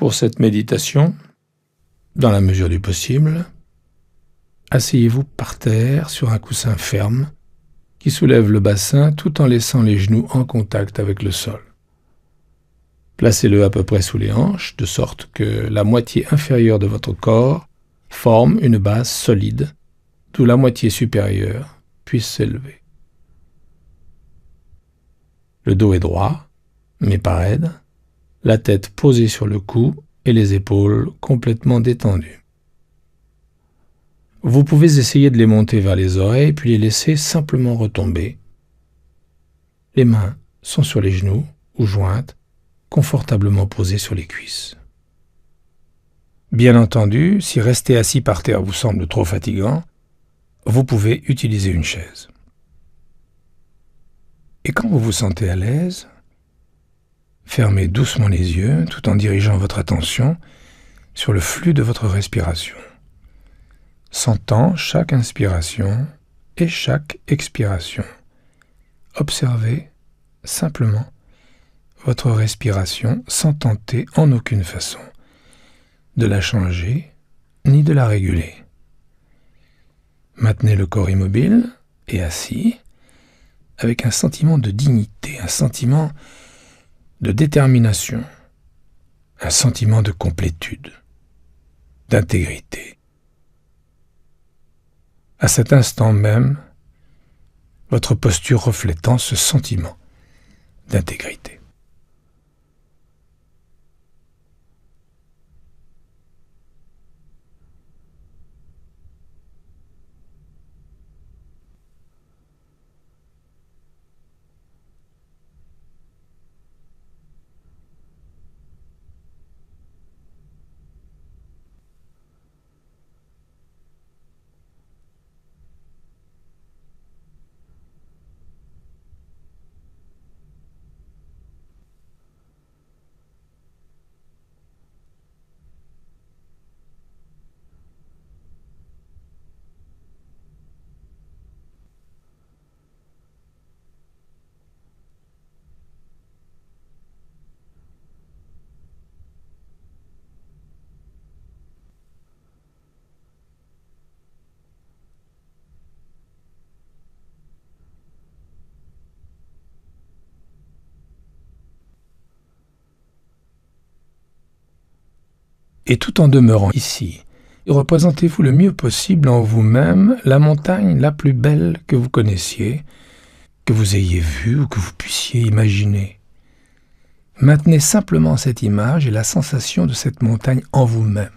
Pour cette méditation, dans la mesure du possible, asseyez-vous par terre sur un coussin ferme qui soulève le bassin tout en laissant les genoux en contact avec le sol. Placez-le à peu près sous les hanches, de sorte que la moitié inférieure de votre corps forme une base solide, d'où la moitié supérieure puisse s'élever. Le dos est droit, mais pas raide, la tête posée sur le cou et les épaules complètement détendues. Vous pouvez essayer de les monter vers les oreilles, puis les laisser simplement retomber. Les mains sont sur les genoux ou jointes, confortablement posées sur les cuisses. Bien entendu, si rester assis par terre vous semble trop fatigant, vous pouvez utiliser une chaise. Et quand vous vous sentez à l'aise, fermez doucement les yeux tout en dirigeant votre attention sur le flux de votre respiration, sentant chaque inspiration et chaque expiration. Observez simplement votre respiration sans tenter en aucune façon de la changer ni de la réguler. Maintenez le corps immobile et assis avec un sentiment de dignité, un sentiment de détermination, un sentiment de complétude, d'intégrité. À cet instant même, votre posture reflétant ce sentiment d'intégrité. Et tout en demeurant ici, représentez-vous le mieux possible en vous-même la montagne la plus belle que vous connaissiez, que vous ayez vue ou que vous puissiez imaginer. Maintenez simplement cette image et la sensation de cette montagne en vous-même.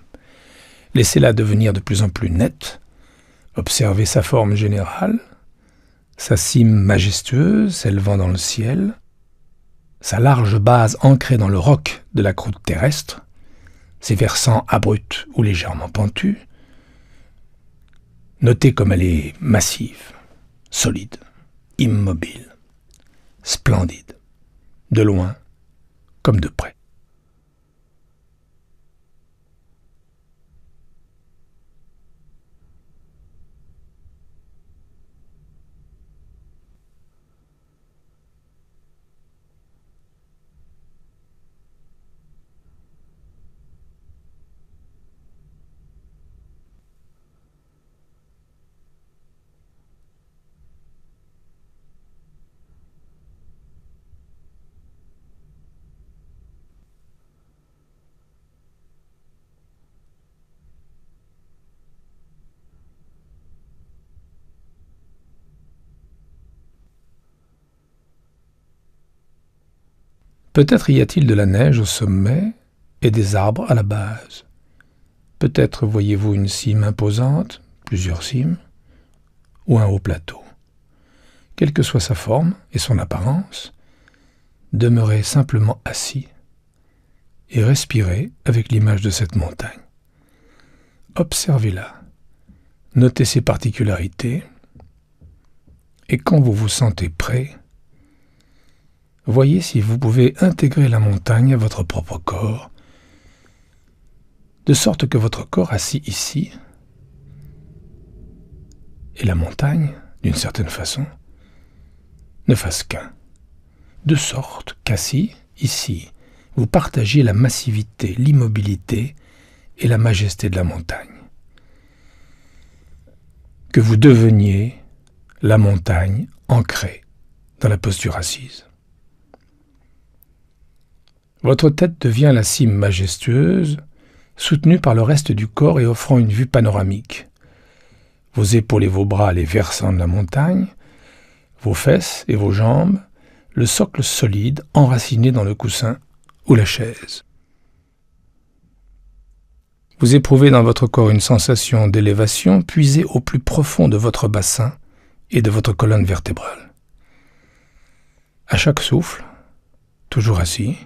Laissez-la devenir de plus en plus nette. Observez sa forme générale, sa cime majestueuse s'élevant dans le ciel, sa large base ancrée dans le roc de la croûte terrestre, ses versants abrupts ou légèrement pentus. Notez comme elle est massive, solide, immobile, splendide, de loin comme de près. Peut-être y a-t-il de la neige au sommet et des arbres à la base. Peut-être voyez-vous une cime imposante, plusieurs cimes, ou un haut plateau. Quelle que soit sa forme et son apparence, demeurez simplement assis et respirez avec l'image de cette montagne. Observez-la, notez ses particularités, et quand vous vous sentez prêt, voyez si vous pouvez intégrer la montagne à votre propre corps, de sorte que votre corps assis ici et la montagne, d'une certaine façon, ne fassent qu'un. De sorte qu'assis, ici, vous partagiez la massivité, l'immobilité et la majesté de la montagne. Que vous deveniez la montagne ancrée dans la posture assise. Votre tête devient la cime majestueuse, soutenue par le reste du corps et offrant une vue panoramique. Vos épaules et vos bras les versants de la montagne, vos fesses et vos jambes, le socle solide enraciné dans le coussin ou la chaise. Vous éprouvez dans votre corps une sensation d'élévation puisée au plus profond de votre bassin et de votre colonne vertébrale. À chaque souffle, toujours assis,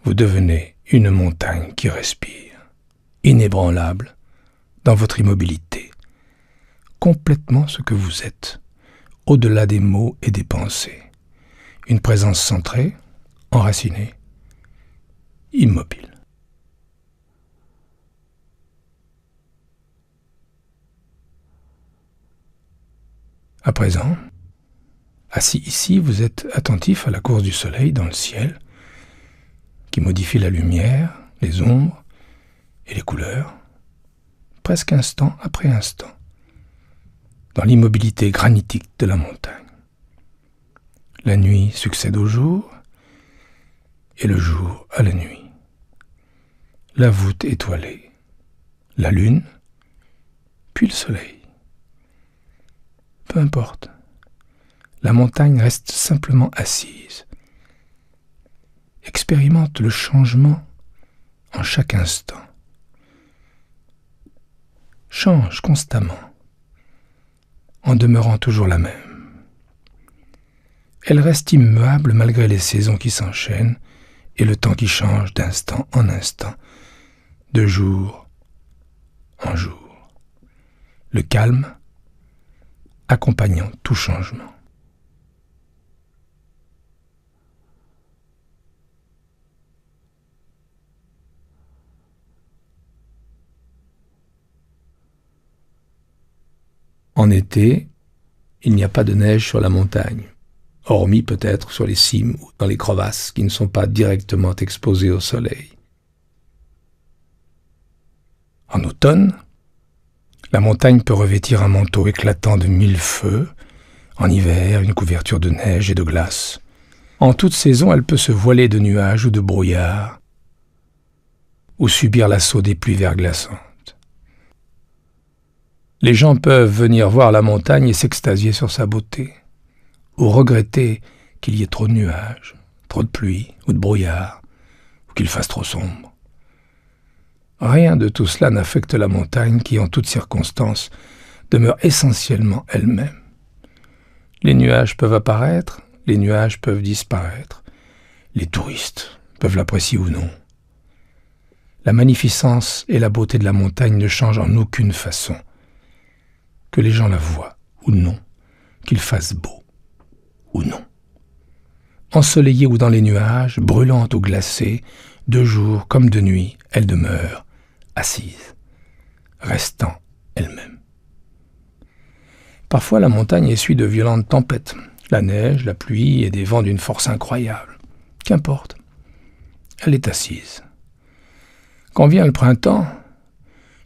vous devenez une montagne qui respire, inébranlable dans votre immobilité, complètement ce que vous êtes, au-delà des mots et des pensées. Une présence centrée, enracinée, immobile. À présent, assis ici, vous êtes attentif à la course du soleil dans le ciel, qui modifie la lumière, les ombres et les couleurs, presque instant après instant, dans l'immobilité granitique de la montagne. La nuit succède au jour, et le jour à la nuit. La voûte étoilée, la lune, puis le soleil. Peu importe, la montagne reste simplement assise. Expérimente le changement en chaque instant. Change constamment, en demeurant toujours la même. Elle reste immuable malgré les saisons qui s'enchaînent et le temps qui change d'instant en instant, de jour en jour. Le calme accompagnant tout changement. En été, il n'y a pas de neige sur la montagne, hormis peut-être sur les cimes ou dans les crevasses qui ne sont pas directement exposées au soleil. En automne, la montagne peut revêtir un manteau éclatant de 1000 feux, en hiver une couverture de neige et de glace. En toute saison, elle peut se voiler de nuages ou de brouillards, ou subir l'assaut des pluies verglaçantes. Les gens peuvent venir voir la montagne et s'extasier sur sa beauté, ou regretter qu'il y ait trop de nuages, trop de pluie ou de brouillard, ou qu'il fasse trop sombre. Rien de tout cela n'affecte la montagne qui, en toutes circonstances, demeure essentiellement elle-même. Les nuages peuvent apparaître, les nuages peuvent disparaître. Les touristes peuvent l'apprécier ou non. La magnificence et la beauté de la montagne ne changent en aucune façon. Que les gens la voient ou non, qu'il fasse beau ou non. Ensoleillée ou dans les nuages, brûlante ou glacée, de jour comme de nuit, elle demeure assise, restant elle-même. Parfois, la montagne essuie de violentes tempêtes, la neige, la pluie et des vents d'une force incroyable. Qu'importe, elle est assise. Quand vient le printemps,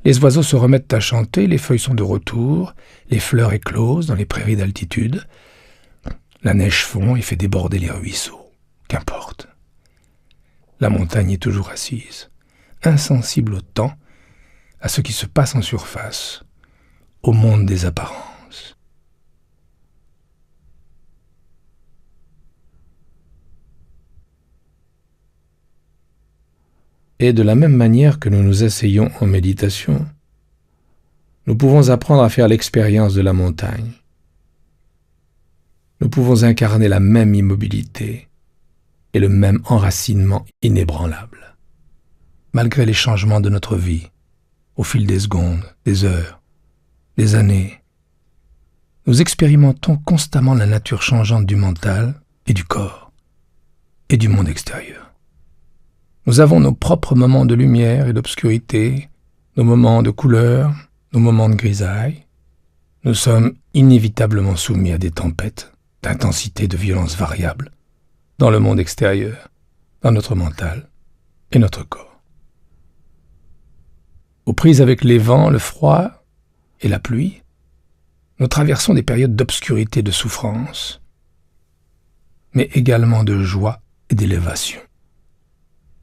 les oiseaux se remettent à chanter, les feuilles sont de retour, les fleurs éclosent dans les prairies d'altitude, la neige fond et fait déborder les ruisseaux. Qu'importe. La montagne est toujours assise, insensible au temps, à ce qui se passe en surface, au monde des apparences. Et de la même manière que nous nous asseyons en méditation, nous pouvons apprendre à faire l'expérience de la montagne. Nous pouvons incarner la même immobilité et le même enracinement inébranlable, malgré les changements de notre vie, au fil des secondes, des heures, des années. Nous expérimentons constamment la nature changeante du mental et du corps et du monde extérieur. Nous avons nos propres moments de lumière et d'obscurité, nos moments de couleur, nos moments de grisaille. Nous sommes inévitablement soumis à des tempêtes, d'intensité, de violence variable, dans le monde extérieur. dans notre mental et notre corps. Aux prises avec les vents, le froid et la pluie, nous traversons des périodes d'obscurité et de souffrance, mais également de joie et d'élévation.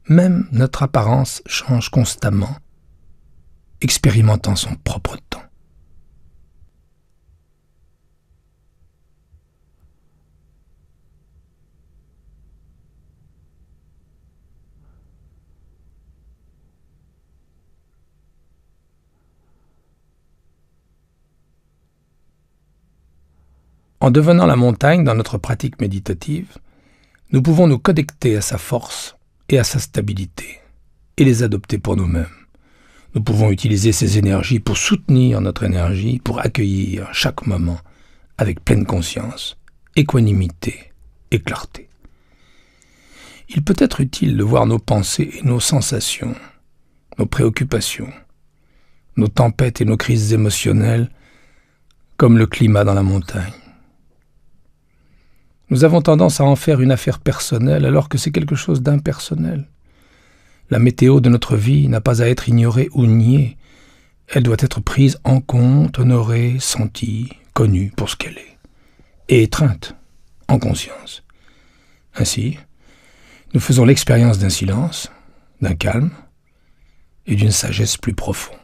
Même notre apparence change constamment, expérimentant son propre temps. En devenant la montagne dans notre pratique méditative, nous pouvons nous connecter à sa force et à sa stabilité, et les adopter pour nous-mêmes. Nous pouvons utiliser ces énergies pour soutenir notre énergie, pour accueillir chaque moment avec pleine conscience, équanimité et clarté. Il peut être utile de voir nos pensées et nos sensations, nos préoccupations, nos tempêtes et nos crises émotionnelles comme le climat dans la montagne. Nous avons tendance à en faire une affaire personnelle alors que c'est quelque chose d'impersonnel. La météo de notre vie n'a pas à être ignorée ou niée. Elle doit être prise en compte, honorée, sentie, connue pour ce qu'elle est, et étreinte, en conscience. Ainsi, nous faisons l'expérience d'un silence, d'un calme et d'une sagesse plus profonde.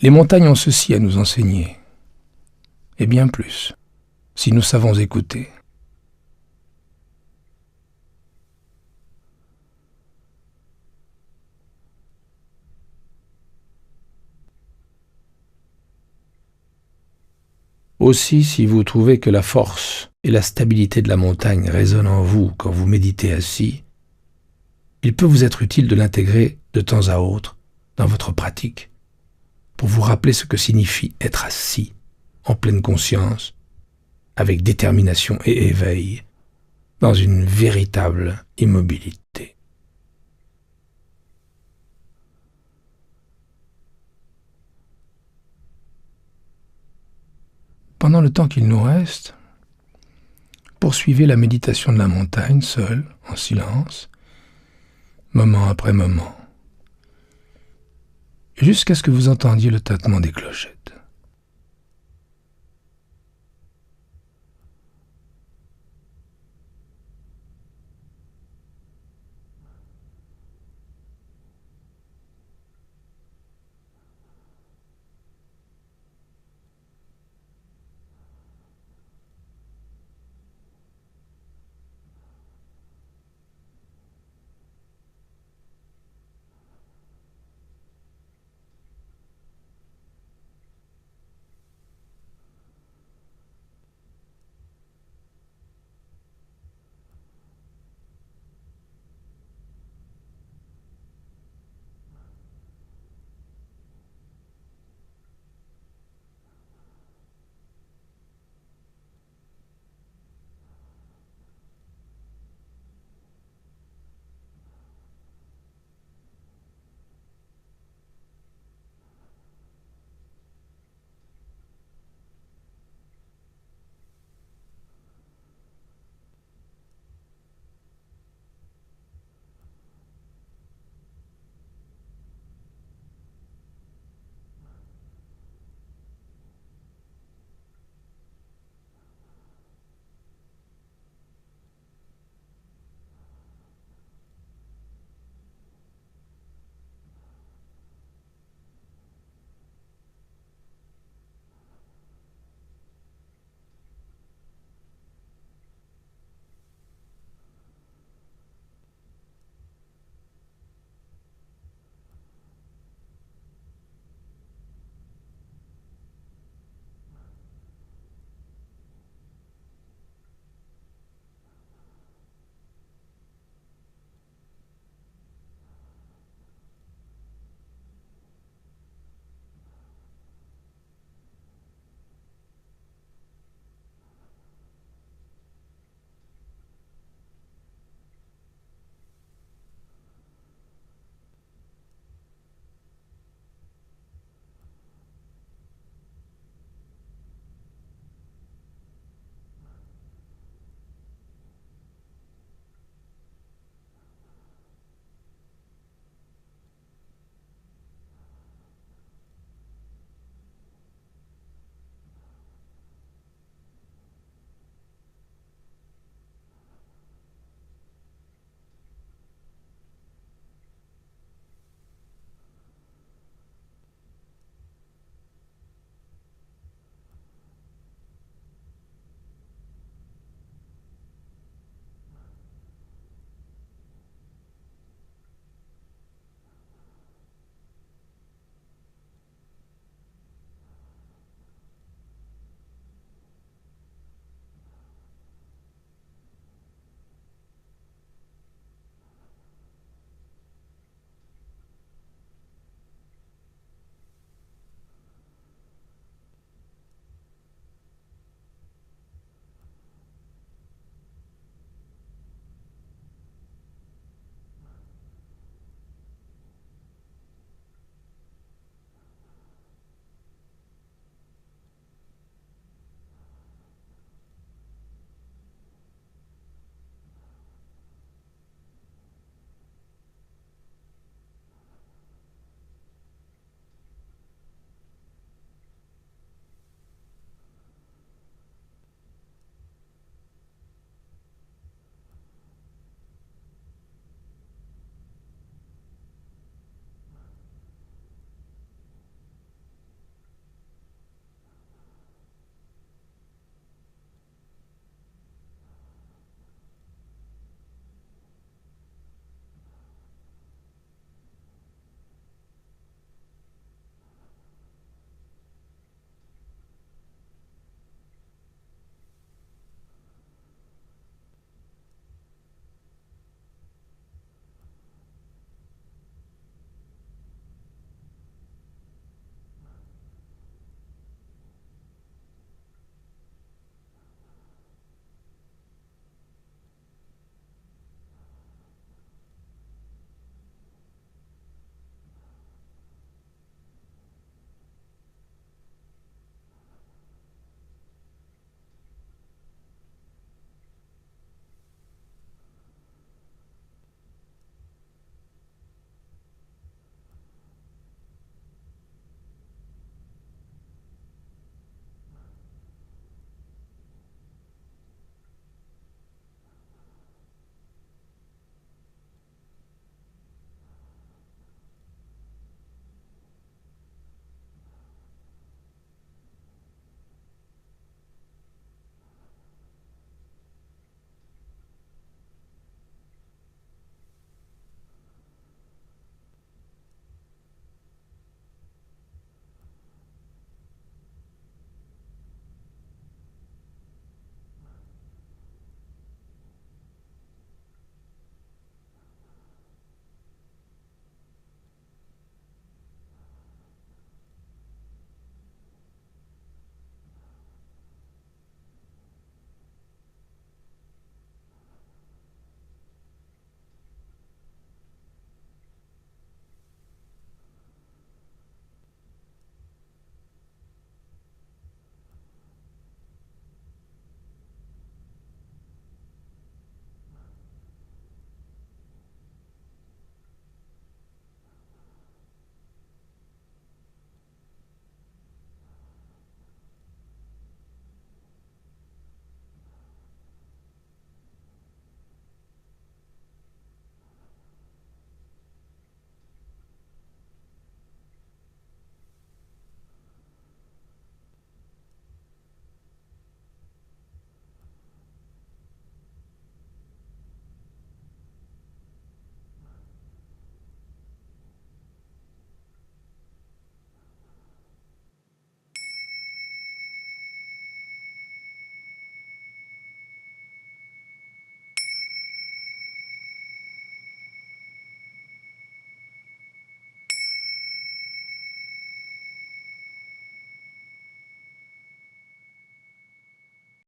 Les montagnes ont ceci à nous enseigner, et bien plus, si nous savons écouter. Aussi, si vous trouvez que la force et la stabilité de la montagne résonnent en vous quand vous méditez assis, il peut vous être utile de l'intégrer de temps à autre dans votre pratique pour vous rappeler ce que signifie être assis, en pleine conscience, avec détermination et éveil, dans une véritable immobilité. Pendant le temps qu'il nous reste, poursuivez la méditation de la montagne, seul, en silence, moment après moment, jusqu'à ce que vous entendiez le tintement des clochettes.